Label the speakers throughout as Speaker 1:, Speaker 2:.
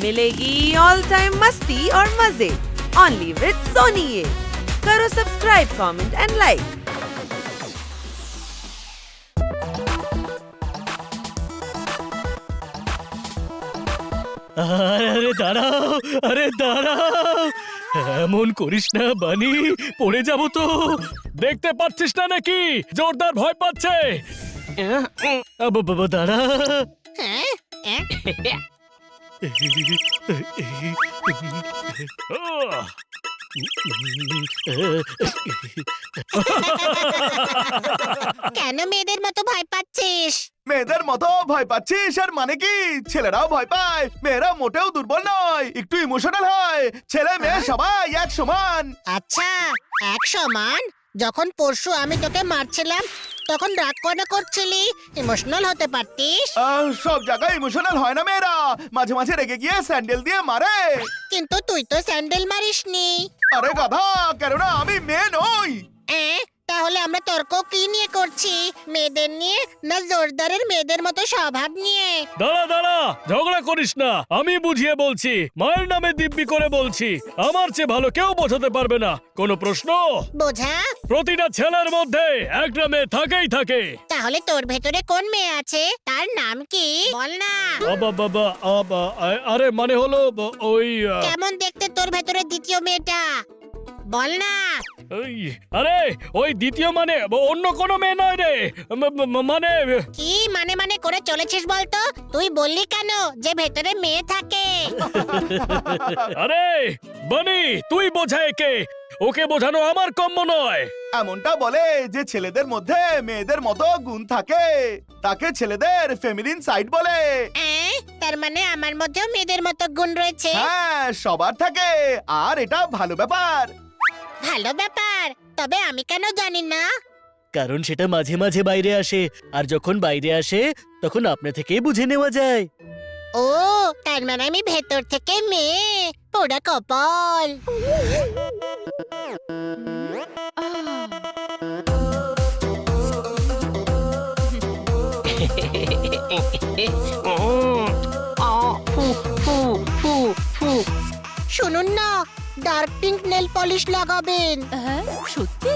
Speaker 1: मिलेगी all time मस्ती और मजे ओनली विद सोनी। ये करो सब्सक्राइब, कमेंट एंड लाइक।
Speaker 2: আরে দাঁড়াও, আরে দাঁড়াও, এমন করিস না বানি, পড়ে যাব তো। দেখতে পাচ্ছিস না নাকি জোরদার ভয় পাচ্ছে? বাবা দাঁড়া।
Speaker 3: কেন মেয়েদের মতো ভয় পাচ্ছিস?
Speaker 4: মেয়েদের মতো ভয় পাচ্ছিস আর মানে কি? ছেলেরাও ভয় পায়, মেয়েরা মোটেও দুর্বল নয়, একটু ইমোশনাল হয়। ছেলে মেয়ে সবাই এক সমান।
Speaker 3: আচ্ছা, এক সমান? যখন পরশু আমি তোকে মারছিলাম তখন রাগ করে করছিলি, ইমোশনাল হতে পারতিস।
Speaker 4: সব জায়গায় ইমোশনাল হয় না মেয়েরা, মাঝে মাঝে রেগে গিয়ে স্যান্ডেল দিয়ে মারে।
Speaker 3: কিন্তু তুই তো স্যান্ডেল মারিসনি।
Speaker 4: আরে গাধা, কেননা আমি মেয়ে নই।
Speaker 3: তাহলে আমরা তর্ক কি নিয়ে করছি? মেয়েদের নিয়ে না জোরদারের মেয়েদের মতো স্বভাব নিয়ে?
Speaker 2: দাঁড়া দাঁড়া, ঝগড়া করিস না, আমি বুঝিয়ে বলছি। মায়ের নামে দিব্যি করে বলছি, আমার চেয়ে ভালো কেউ বোঝাতে পারবে না। কোনো প্রশ্ন?
Speaker 3: বোঝা?
Speaker 2: প্রতিটা ছেলের মধ্যে একটা মেয়ে থাকেই থাকে।
Speaker 3: তাহলে তোর ভেতরে কোন মেয়ে আছে? তার নাম কি বল না।
Speaker 2: আরে মানে হলো ওই
Speaker 3: কেমন দেখতে তোর ভেতরে দ্বিতীয় মেয়েটা? বল না।
Speaker 2: আরে ওই দ্বিতীয় মানে অন্য কোনো মেয়ে নয় রে, মানে
Speaker 3: কি মানে মানে করে চলেছিস বলতো? তুই বললি কেন যে ভেতরে মেয়ে থাকে?
Speaker 2: আরে বানি, তুই বোঝা একে, ওকে বোঝানো আমার কম্ম নয়।
Speaker 4: এমনটা বলে যে ছেলেদের মধ্যে মেয়েদের মতো গুণ থাকে, তাকে ছেলেদের ফেমিনিন সাইড বলে।
Speaker 3: তার মানে আমার মধ্যেও মেয়েদের মতো গুণ রয়েছে?
Speaker 4: হ্যাঁ, সবার থাকে, আর এটা ভালো ব্যাপার।
Speaker 3: ভালো ব্যাপার? তবে আমি কেন জানি না?
Speaker 2: কারণ সেটা মাঝে মাঝে বাইরে আসে, আর যখন বাইরে আসে তখন আপনা থেকেই বুঝে নেওয়া যায়।
Speaker 3: ও, তার মানে আমি ভেতর থেকে মেয়ে? পোড়া কপাল। শুনুন না, ডার্ক পিঙ্ক নেল পলিশ লাগাবেন।
Speaker 1: সত্যি?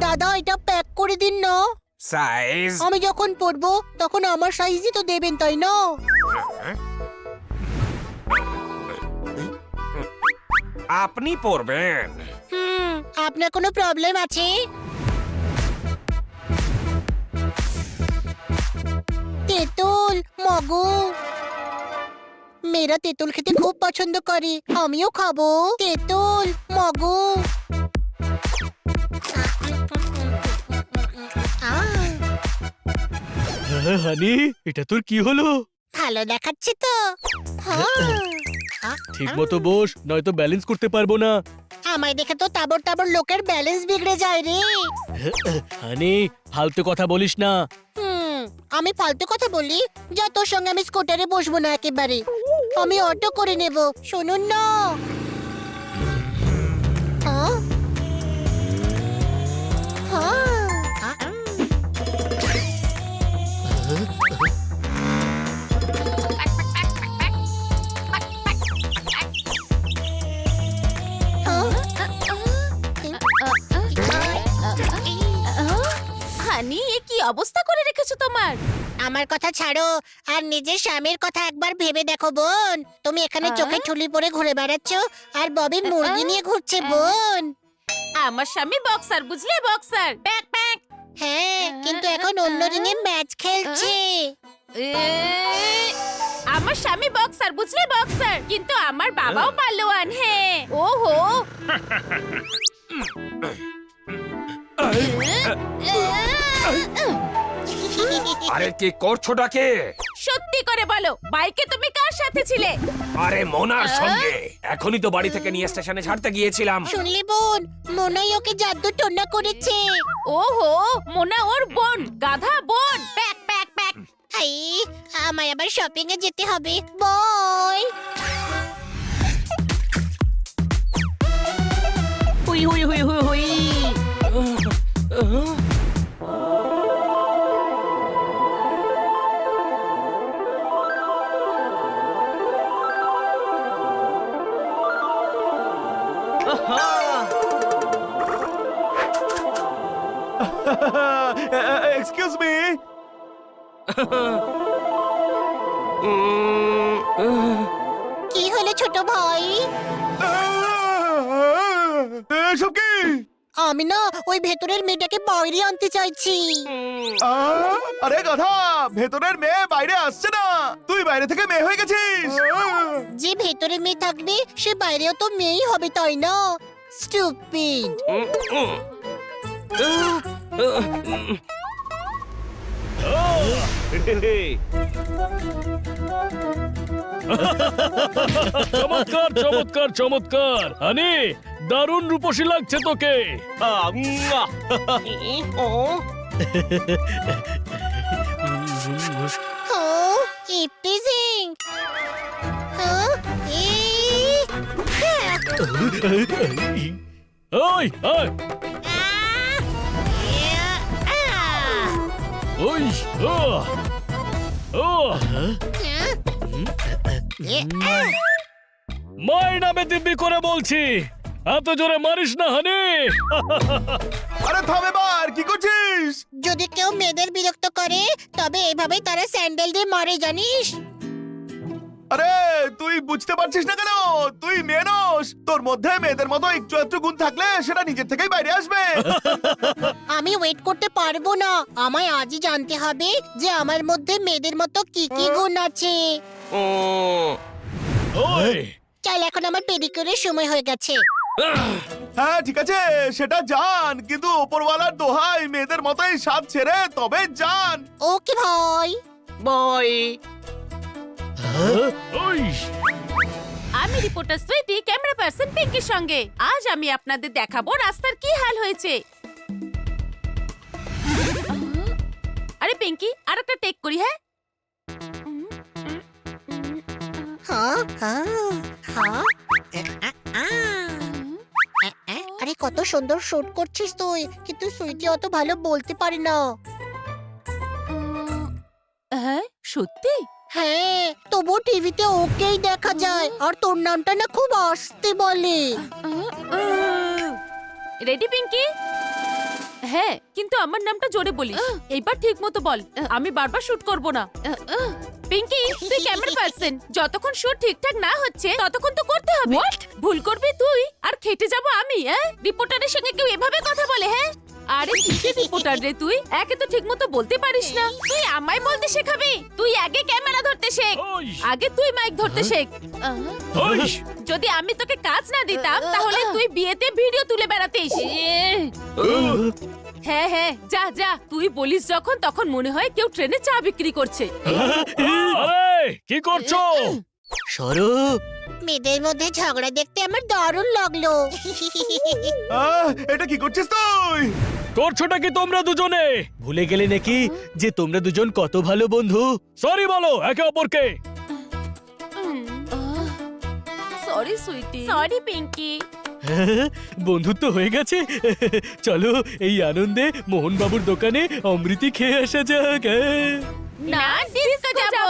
Speaker 3: দাদা, এটা প্যাক করে দিন না।
Speaker 5: সাইজ?
Speaker 3: আমি যখন পরবো তখন আমার সাইজই তো দেবেন, তাই না?
Speaker 5: আপনি পরবেন?
Speaker 3: আপনার কোনো প্রবলেম আছে? তেঁতুল, মগু। মেয়েরা তেঁতুল খেতে খুব পছন্দ করে, আমিও খাবো। তেঁতুল, মগু।
Speaker 2: হানি, এটা তোর কি হলো?
Speaker 3: ভালো দেখাচ্ছে তো?
Speaker 2: ঠিক মতো বস, নয়তো ব্যালেন্স করতে পারবো না।
Speaker 3: আমায় দেখে তো তাবর তাবর লোকের ব্যালেন্স বিগড়ে যায় রে।
Speaker 2: হানি, ফালতু কথা বলিস না।
Speaker 3: আমি ফালতু কথা বলি? যা, তোর সঙ্গে আমি স্কুটারে বসবো না একেবারে, আমি অটো করে নেব। শুনুন না।
Speaker 1: হানি, এ কি অবস্থা করে রেখেছো তোমার?
Speaker 3: আমার কথা ছাড়ো, আর নিজের স্বামীর কথা একবার ভেবে দেখো বোন। তুমি এখানে চোখে ঠুলি পরে ঘুরে বেড়াচ্ছ, আর ববি মুরগি নিয়ে ঘুরছে বোন।
Speaker 1: আমার স্বামী বক্সার, বুঝলে, বক্সার। Pack pack.
Speaker 3: হ্যাঁ, কিন্তু এখন অন্য রিংয়ে ম্যাচ খেলছে।
Speaker 1: আমার স্বামী বক্সার, বুঝলে, বক্সার, কিন্তু আমার বাবাও পালোয়ান। হ্যাঁ। ওহো।
Speaker 5: আরে কি করছোটাকে?
Speaker 1: সত্যি করে বলো, বাইকে তুমি কার সাথে ছিলে?
Speaker 5: আরে মোনার সঙ্গে। এখনই তো বাড়ি থেকে নিয়ে স্টেশনে ছাড়তে গিয়েছিলাম।
Speaker 3: শুনলি বোন, মোনাই ওকে জাদু টোনা করেছে।
Speaker 1: ওহো, মোনা ওর বোন, গাধা বোন। Pack pack pack.
Speaker 3: আমায় আবার শপিং এ যেতে হবে। বাই।
Speaker 4: Excuse me.
Speaker 3: কি হলো ছোট ভাই?
Speaker 4: এসব কি?
Speaker 3: আমি না ওই ভেতরের মেয়েটাকে বাইরে আনতে চাইছি।
Speaker 4: আরে গাধা, ভেতরের মেয়ে বাইরে আসছে না, তুই বাইরে থেকে মেয়ে হয়ে গেছিস।
Speaker 3: যে ভেতরে মেয়ে থাকবে সে বাইরেও তো মেয়েই হবে, তাই না? স্টুপিড।
Speaker 2: চমৎকার চমৎকার চমৎকার হানি, দারুণ রূপসী লাগছে তোকে।
Speaker 3: ইপটিজিং।
Speaker 2: ওই ওই ওই ও মায়ের নামে দিব্যি করে বলছি, এত জোরে মারিস না হানি।
Speaker 4: আরে থাম এবার, কি করছিস?
Speaker 3: যদি কেউ মেয়েদের বিরক্ত করে তবে এভাবে তারা স্যান্ডেল দিয়ে মারে, জানিস?
Speaker 4: আরে তুই বুঝতে পারছিস না কেন? তুই মেয়ে নস, তোর মধ্যে মেয়েদের মতো একটু একটু গুণ থাকলে সেটা নিজের থেকেই বাইরে আসবে।
Speaker 3: আমি ওয়েট করতে পারবো না, আমায় আজই জানতে হবে যে আমার মধ্যে মেয়েদের মতো কি কি গুণ আছে।
Speaker 2: ওই
Speaker 3: চল, এখন আমার পেডিকিউরের সময় হয়ে গেছে।
Speaker 4: হ্যাঁ ঠিক আছে, সেটা জান, কিন্তু ওপরওয়ালার দোহাই মেয়েদের মতোই সাত ছেড়ে তবে জান।
Speaker 3: ওকে ভাই।
Speaker 2: ওই
Speaker 6: আমি রিপোর্টার সুইটি, ক্যামেরা পার্সন পিঙ্কির সঙ্গে। আজ আমি আপনাদের দেখাবো রাস্তার কি হাল হয়েছে। আরে পিঙ্কি, আর একটা টেক করি। হ্যাঁ
Speaker 3: আরে কত সুন্দর শুট করছিস তুই, কিন্তু সুইটি অত ভালো বলতে পারি না।
Speaker 6: হ্যাঁ সত্যি?
Speaker 3: হ্যাঁ, তবু টিভিতে ওকেই দেখা যায়, আর তোর নামটা না খুব আস্তে বলে।
Speaker 6: রেডি পিঙ্কি? হ্যাঁ, কিন্তু আমার নামটা জোরে বলিস। এইবার ঠিক মতো বল, আমি বারবার শুট করব না। পিঙ্কি, তুই ক্যামেরা পার্সন, যতক্ষণ শুট ঠিকঠাক না হচ্ছে ততক্ষণ তো করতে হবে। ভুল করবি তুই আর খেটে যাব আমি। হ্যাঁ, রিপোর্টারের সঙ্গে কেউ এভাবে কথা বলে? হ্যাঁ, আরে কিসের রিপোর্টার রে তুই? একে তো ঠিক মতো বলতে পারিস না, তুই আমায় বলতে শেখাবি? তুই আগে ক্যামেরা ধরতে শেখ,
Speaker 2: ওই
Speaker 6: আগে তুই মাইক ধরতে শেখ।
Speaker 2: ওই
Speaker 6: যদি আমি তোকে কাজ না দিতাম তাহলে তুই বিয়েতে ভিডিও তুলে বেড়াতিস। হ্যাঁ হ্যাঁ, যা যা, তুই বলিস যখন তখন মনে হয় কেউ ট্রেনে চা বিক্রি করছে।
Speaker 2: আরে কি করছো?
Speaker 7: সরো।
Speaker 3: মেয়েদের মধ্যে ঝগড়া দেখতে আমার দারুণ লাগলো।
Speaker 4: এটা কি করছিস তুই?
Speaker 2: করছোটা কি তোমরা দুজনে?
Speaker 7: ভুলে গেলে নাকি যে তোমরা দুজন কত ভালো বন্ধু?
Speaker 2: সরি বলো একে অপরকে।
Speaker 6: সরি সুইটি। সরি পিঙ্কি।
Speaker 7: বন্ধুত্ব হয়ে গেছে। চলো এই আনন্দে মোহনবাবুর দোকানে অমৃতি খেয়ে আসা যাক।
Speaker 6: না, ডিস্কো যাবো।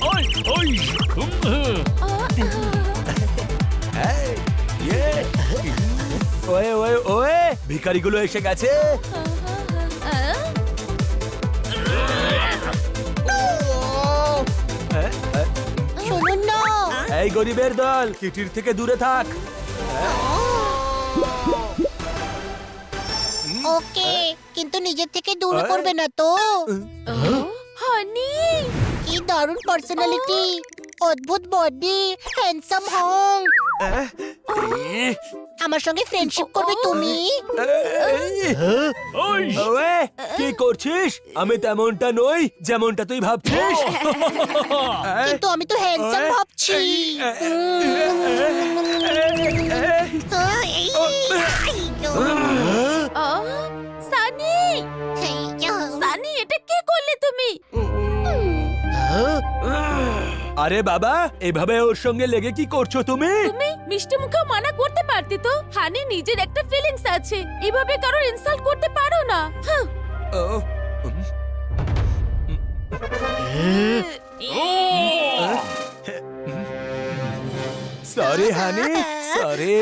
Speaker 2: ওই ওই
Speaker 7: ওয়ে ওয়ে ওয়ে, ভিখারিগুলো এসে গেছে।
Speaker 3: শুনুন না,
Speaker 7: এই গরিবের দল, কিটির থেকে দূরে থাক।
Speaker 3: ওকে, কিন্তু নিজের থেকে দূর করবে না তো।
Speaker 6: হানি,
Speaker 3: কি দারুণ পার্সোনালিটি, অদ্ভুত বডি, হ্যান্ডসাম হং। আমার সঙ্গে ফ্রেন্ডশিপ করবে তুমি?
Speaker 2: ওই
Speaker 7: ওয়ে, কি করছিস? আমি তেমনটা নই যেমনটা তুই ভাবছিস।
Speaker 3: কিন্তু আমি তো হ্যান্ডসাম ভাবছি।
Speaker 6: সানি, সানি, এটা কি করলে তুমি?
Speaker 5: আরে বাবা এভাবে ওর সঙ্গে লেগে কি করছো তুমি?
Speaker 6: তুমি মিষ্টি মুখেও মানা করতে পারতে তো। হানি নিজের একটা ফিলিংস আছে, এভাবে কারোর ইনসাল্ট করতে পারো না। হাহ।
Speaker 5: ও, সরি হানি, সরি।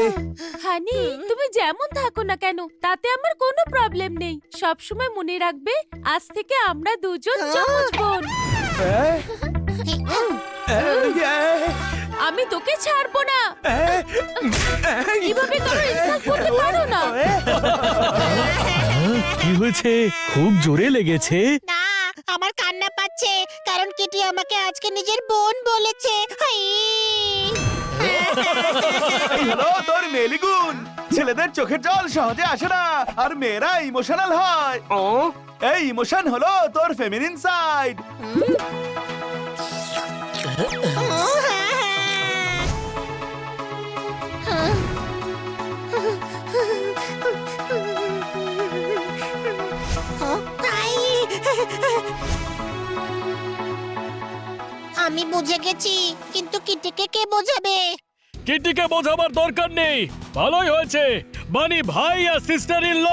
Speaker 6: হানি তুমি যেমন থাকো না কেন তাতে আমার কোনো প্রবলেম নেই। সব সময় মনে রাখবে আজ থেকে আমরা দুজন যমজ বোন। আমি তোকে ছাড়বো না। এভাবে কারোর ইনসাল্ট করতে পারো না।
Speaker 7: কি হয়েছে? খুব জোরে লেগেছে।
Speaker 3: না, আমার কান্না পাচ্ছে কারণ কিটি আমাকে আজকে নিজের বোন বলেছে। হাই!
Speaker 4: এই হলো তোর মেলি গুণ। ছেলেদের চোখের জল সহজে আসে না, আর মেয়েরা ইমোশনাল হয়।
Speaker 5: ও,
Speaker 4: এই ইমোশন হলো তোর ফেমিনিন সাইড।
Speaker 3: আমি বুঝে গেছি, কিন্তু কিটিকে কে বোঝাবে?
Speaker 2: কিটিকে বোঝাবার দরকার নেই, ভালোই হয়েছে। বানি ভাই আর সিস্টার ইন ল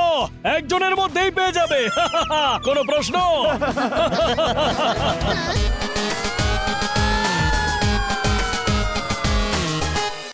Speaker 2: একজনের মধ্যেই পেয়ে যাবে। কোনো প্রশ্ন?